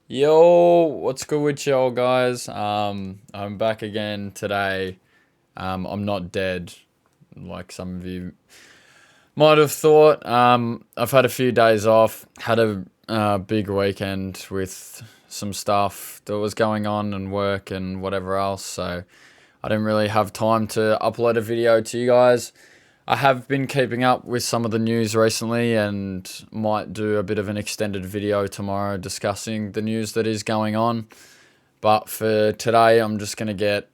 Yo, what's good with y'all guys? I'm back again today. I'm not dead, like some of you might have thought. I've had a few days off, had a big weekend with some stuff that was going on and work and whatever else, so I didn't really have time to upload a video to you guys. I have been keeping up with some of the news recently and might do a bit of an extended video tomorrow discussing the news that is going on. But for today, I'm just going to get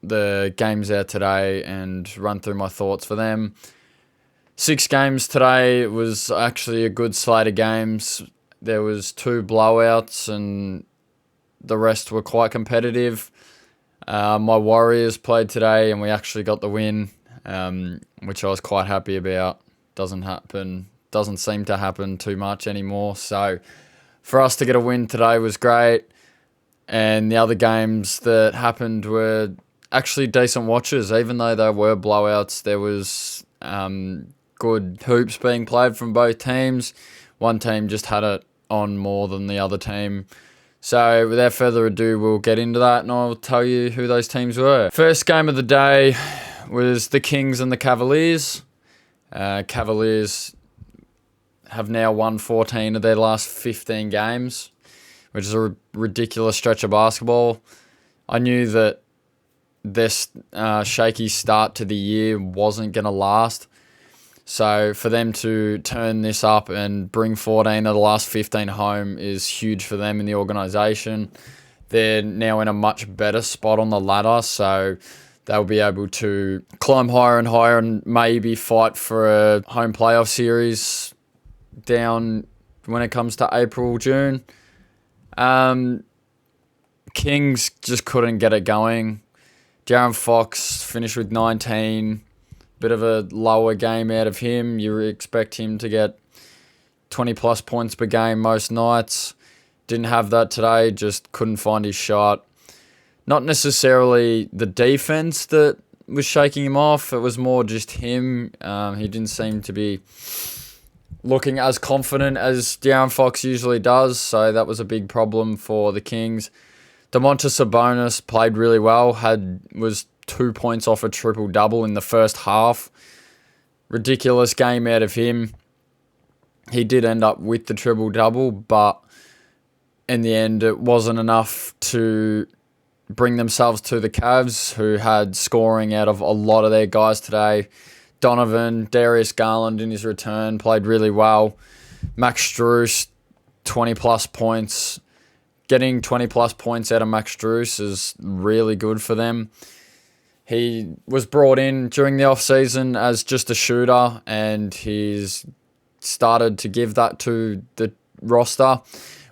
the games out today and run through my thoughts for them. 6 games today. It was actually a good slate of games. There was 2 blowouts and the rest were quite competitive. My Warriors played today and we actually got the win, which I was quite happy about. Doesn't seem to happen too much anymore. So for us to get a win today was great. And the other games that happened were actually decent watches, even though they were blowouts. There was good hoops being played from both teams. One team just had it on more than the other team. So without further ado, we'll get into that and I'll tell you who those teams were. First game of the day was the Kings and the Cavaliers. Cavaliers have now won 14 of their last 15 games, which is a ridiculous stretch of basketball. I knew that this shaky start to the year wasn't going to last. So for them to turn this up and bring 14 of the last 15 home is huge for them in the organisation. They're now in a much better spot on the ladder, so they'll be able to climb higher and higher and maybe fight for a home playoff series down when it comes to April, June. Kings just couldn't get it going. Darren Fox finished with 19. Bit of a lower game out of him. You expect him to get 20 plus points per game most nights. Didn't have that today, just couldn't find his shot. Not necessarily the defense that was shaking him off, it was more just him. He didn't seem to be looking as confident as Darren Fox usually does, so that was a big problem for the Kings. Domantas Sabonis played really well, was 2 points off a triple-double in the first half. Ridiculous game out of him. He did end up with the triple-double, but in the end it wasn't enough to bring themselves to the Cavs, who had scoring out of a lot of their guys today. Donovan, Darius Garland in his return played really well. Max Strus, 20-plus points. Getting 20-plus points out of Max Strus is really good for them. He was brought in during the off-season as just a shooter, and he's started to give that to the roster,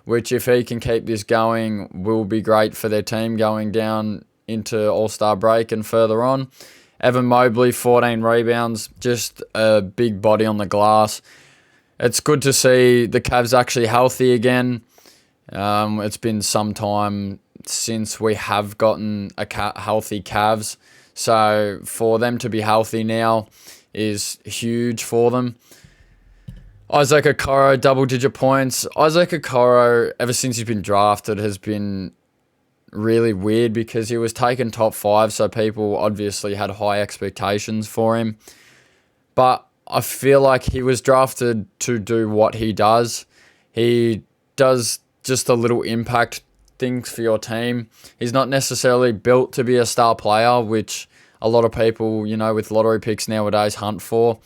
which if he can keep this going will be great for their team going down into All-Star break and further on. Evan Mobley, 14 rebounds, just a big body on the glass. It's good to see the Cavs actually healthy again. It's been some time since we have gotten a healthy Cavs. So for them to be healthy now is huge for them. Isaac Okoro, double-digit points. Isaac Okoro, ever since he's been drafted, has been really weird because he was taken top 5, so people obviously had high expectations for him. But I feel like he was drafted to do what he does. He does just a little impact things for your team. He's not necessarily built to be a star player, which a lot of people, with lottery picks nowadays hunt for.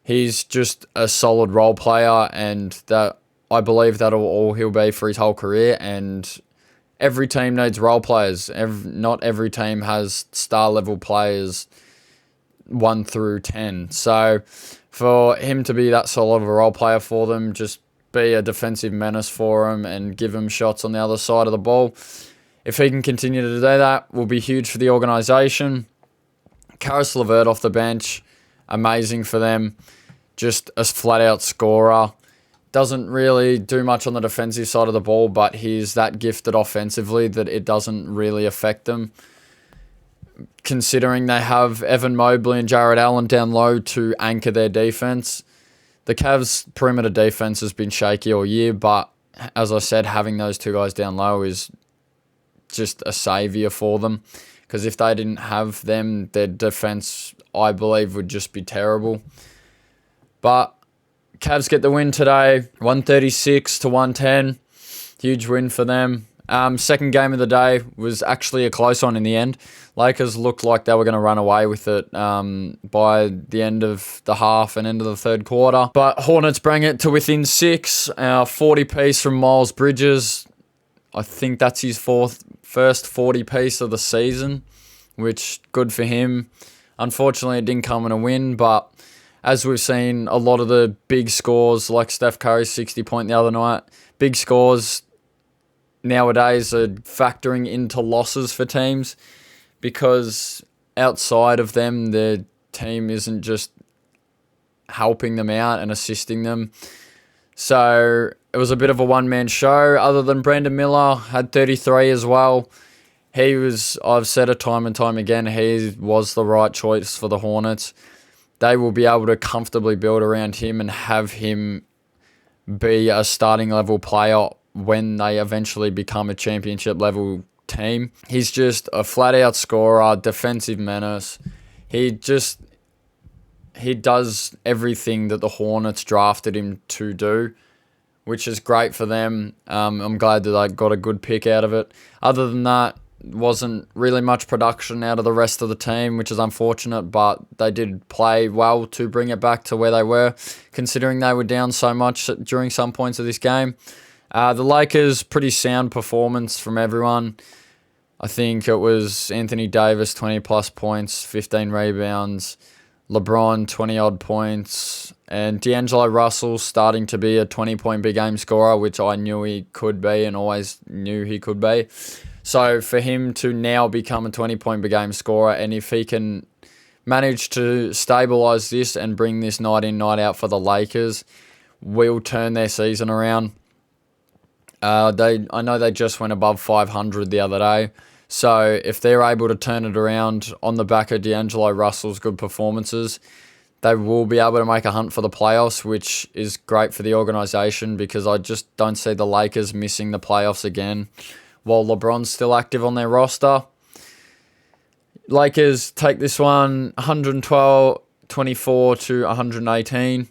He's just a solid role player, and that I believe that'll all he'll be for his whole career. And every team needs role players. Not every team has star level players 1 through 10. So for him to be that solid of a role player for them, just be a defensive menace for him and give him shots on the other side of the ball. If he can continue to do that, will be huge for the organisation. Karis LeVert off the bench, amazing for them. Just a flat-out scorer. Doesn't really do much on the defensive side of the ball, but he's that gifted offensively that it doesn't really affect them. Considering they have Evan Mobley and Jared Allen down low to anchor their defense. The Cavs' perimeter defense has been shaky all year, but as I said, having those two guys down low is just a saviour for them. Because if they didn't have them, their defence, I believe, would just be terrible. But Cavs get the win today, 136 to 110. Huge win for them. Second game of the day was actually a close one in the end. Lakers looked like they were going to run away with it by the end of the half and end of the third quarter. But Hornets bring it to within 6. 40-piece from Miles Bridges. I think that's his first 40-piece of the season, which good for him. Unfortunately, it didn't come in a win, but as we've seen, a lot of the big scores, like Steph Curry's 60-point the other night, big scores nowadays are factoring into losses for teams because outside of them, their team isn't just helping them out and assisting them. So it was a bit of a one-man show. Other than Brandon Miller, had 33 as well. I've said it time and time again, he was the right choice for the Hornets. They will be able to comfortably build around him and have him be a starting level player when they eventually become a championship level team. He's just a flat out scorer, defensive menace. He does everything that the Hornets drafted him to do, which is great for them. I'm glad that they got a good pick out of it. Other than that, wasn't really much production out of the rest of the team, which is unfortunate, but they did play well to bring it back to where they were, considering they were down so much during some points of this game. The Lakers, pretty sound performance from everyone. I think it was Anthony Davis, 20-plus points, 15 rebounds, LeBron, 20-odd points, and D'Angelo Russell starting to be a 20-point big game scorer, which I knew he could be and always knew he could be. So for him to now become a 20-point per game scorer, and if he can manage to stabilise this and bring this night in, night out for the Lakers, will turn their season around. I know they just went above 500 the other day. So if they're able to turn it around on the back of D'Angelo Russell's good performances, they will be able to make a hunt for the playoffs, which is great for the organisation because I just don't see the Lakers missing the playoffs again while LeBron's still active on their roster. Lakers take this one 112-24 to 118.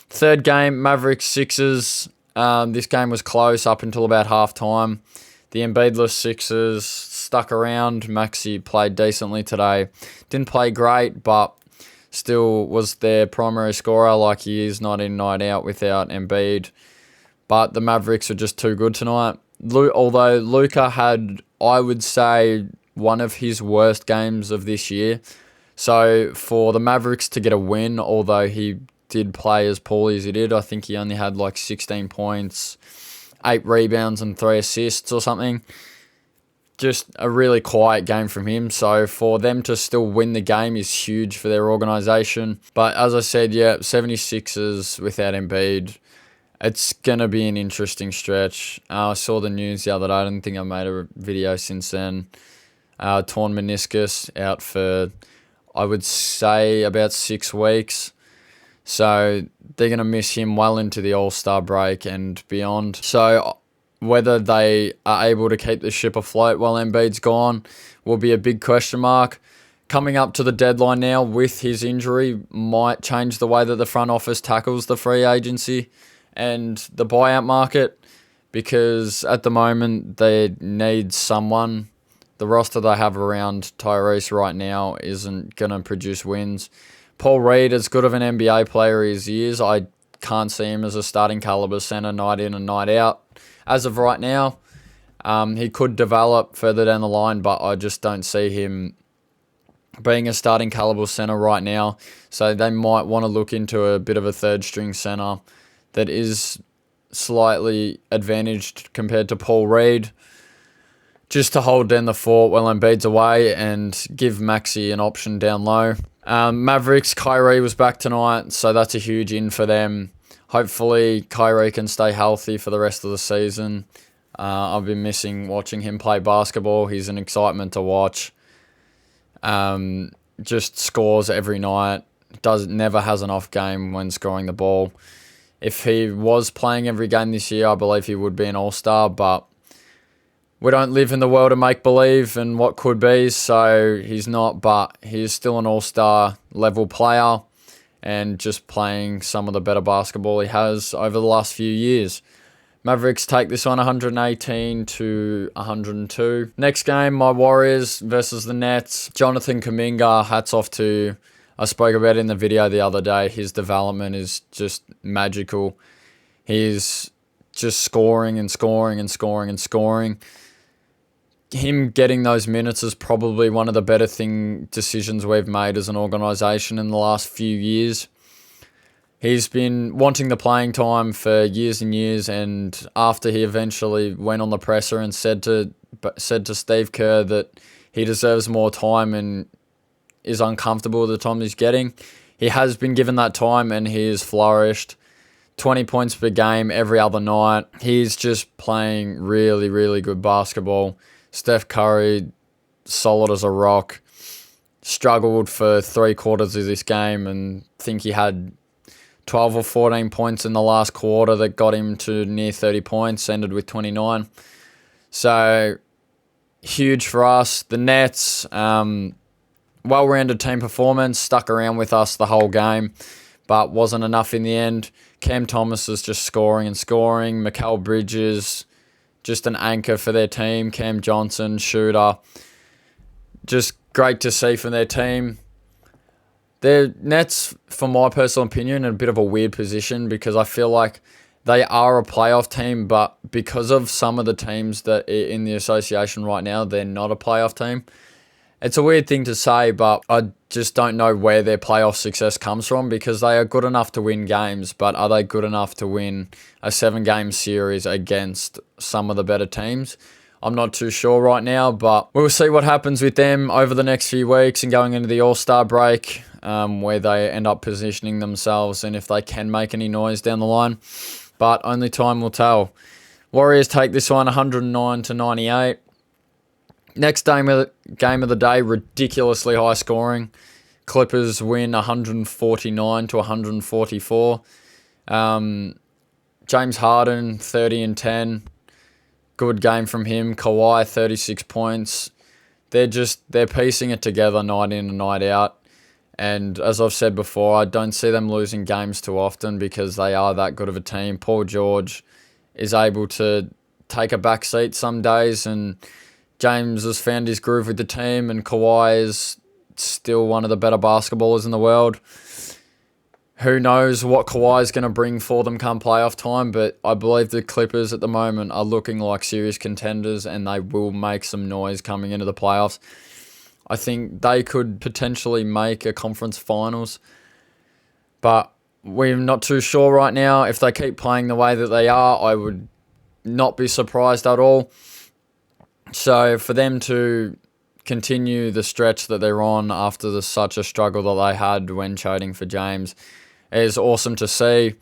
Third game, Mavericks Sixers. This game was close up until about halftime. The Embiidless Sixers stuck around. Maxey played decently today. Didn't play great, but still was their primary scorer like he is night in, night out without Embiid. But the Mavericks are just too good tonight. Although Luka had, I would say, one of his worst games of this year. So for the Mavericks to get a win, although he did play as poorly as he did, I think he only had like 16 points, 8 rebounds and 3 assists or something. Just a really quiet game from him. So for them to still win the game is huge for their organisation. But as I said, 76ers without Embiid. It's going to be an interesting stretch. I saw the news the other day. I don't think I've made a video since then. Torn meniscus, out for, I would say, about 6 weeks. So they're going to miss him well into the All-Star break and beyond. So whether they are able to keep the ship afloat while Embiid's gone will be a big question mark. Coming up to the deadline now with his injury might change the way that the front office tackles the free agency and the buyout market, because at the moment they need someone. The roster they have around Tyrese right now isn't going to produce wins. Paul Reed, as good of an NBA player as he is, I can't see him as a starting caliber center night in and night out. As of right now, he could develop further down the line, but I just don't see him being a starting caliber center right now. So they might want to look into a bit of a third string center that is slightly advantaged compared to Paul Reed, just to hold down the fort while Embiid's away and give Maxey an option down low. Mavericks, Kyrie was back tonight, so that's a huge in for them. Hopefully Kyrie can stay healthy for the rest of the season. I've been missing watching him play basketball. He's an excitement to watch. Just scores every night. Never has an off game when scoring the ball. If he was playing every game this year, I believe he would be an all-star, but we don't live in the world of make-believe and what could be, so he's not, but he is still an all-star level player and just playing some of the better basketball he has over the last few years. Mavericks take this on 118 to 102. Next game, my Warriors versus the Nets. Jonathan Kuminga, hats off to, I spoke about it in the video the other day. His development is just magical. He's just scoring and scoring and scoring and scoring. Him getting those minutes is probably one of the better decisions we've made as an organisation in the last few years. He's been wanting the playing time for years and years, and after he eventually went on the presser and said to Steve Kerr that he deserves more time and is uncomfortable with the time he's getting, he has been given that time and he has flourished. 20 points per game every other night. He's just playing really, really good basketball. Steph Curry, solid as a rock, struggled for 3/4 of this game, and think he had 12 or 14 points in the last quarter that got him to near 30 points, ended with 29. So, huge for us. The Nets, well-rounded team performance, stuck around with us the whole game, but wasn't enough in the end. Cam Thomas is just scoring and scoring. Mikal Bridges, just an anchor for their team. Cam Johnson, shooter. Just great to see from their team. The Nets, for my personal opinion, in a bit of a weird position because I feel like they are a playoff team, but because of some of the teams that are in the association right now, they're not a playoff team. It's a weird thing to say, but I just don't know where their playoff success comes from because they are good enough to win games, but are they good enough to win a 7-game series against some of the better teams? I'm not too sure right now, but we'll see what happens with them over the next few weeks and going into the All-Star break, where they end up positioning themselves and if they can make any noise down the line. But only time will tell. Warriors take this one 109 to 98. Next game of the day, ridiculously high scoring. Clippers win 149 to 144. James Harden, 30 and 10. Good game from him. Kawhi, 36 points. They're piecing it together night in and night out. And as I've said before, I don't see them losing games too often because they are that good of a team. Paul George is able to take a back seat some days, and James has found his groove with the team, and Kawhi is still one of the better basketballers in the world. Who knows what Kawhi is going to bring for them come playoff time, but I believe the Clippers at the moment are looking like serious contenders and they will make some noise coming into the playoffs. I think they could potentially make a conference finals, but we're not too sure right now. If they keep playing the way that they are, I would not be surprised at all. So for them to continue the stretch that they're on after such a struggle that they had when trading for James is awesome to see.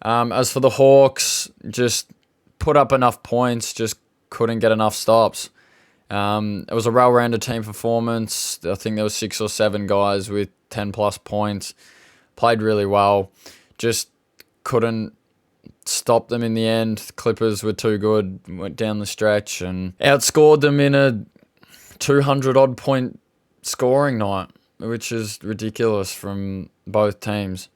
As for the Hawks, just put up enough points, just couldn't get enough stops. It was a well-rounded team performance. I think there was 6 or 7 guys with 10-plus points. Played really well. Just couldn't stop them in the end. Clippers were too good. Went down the stretch and outscored them in a 200-odd point scoring night, which is ridiculous from both teams.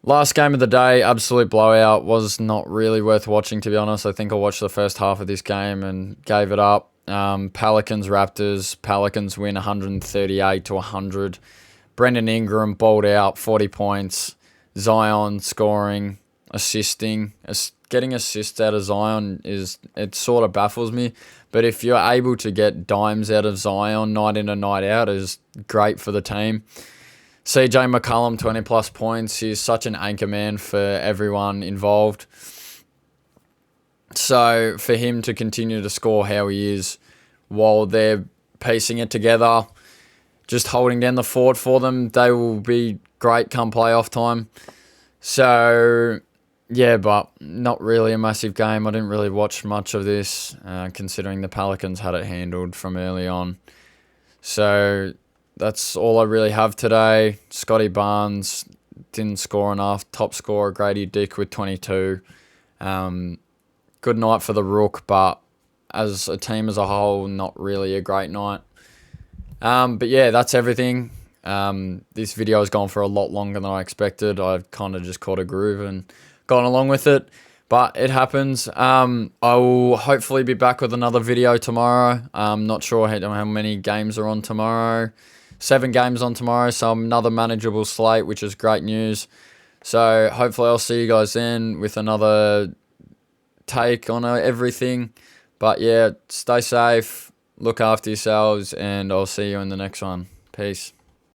Last game of the day, absolute blowout. Was not really worth watching, to be honest. I think I watched the first half of this game and gave it up. Pelicans, Raptors. Pelicans win 138 to 100. Brendan Ingram balled out, 40 points. Zion scoring, assisting. Getting assists out of Zion it sort of baffles me. But if you're able to get dimes out of Zion night in and night out, is great for the team. CJ McCollum, 20-plus points. He's such an anchor man for everyone involved. So for him to continue to score how he is while they're piecing it together, just holding down the fort for them, they will be great come playoff time. So, yeah, but not really a massive game. I didn't really watch much of this, considering the Pelicans had it handled from early on. So that's all I really have today. Scotty Barnes didn't score enough. Top scorer, Grady Dick with 22. Good night for the Rook, but as a team as a whole, not really a great night. But yeah, that's everything. This video has gone for a lot longer than I expected. I've kind of just caught a groove and gone along with it, but it happens. I will hopefully be back with another video tomorrow. I'm not sure how many games are on tomorrow. 7 games on tomorrow, so another manageable slate, which is great news. So hopefully I'll see you guys then with another take on everything. But yeah, stay safe, look after yourselves, and I'll see you in the next one. Peace.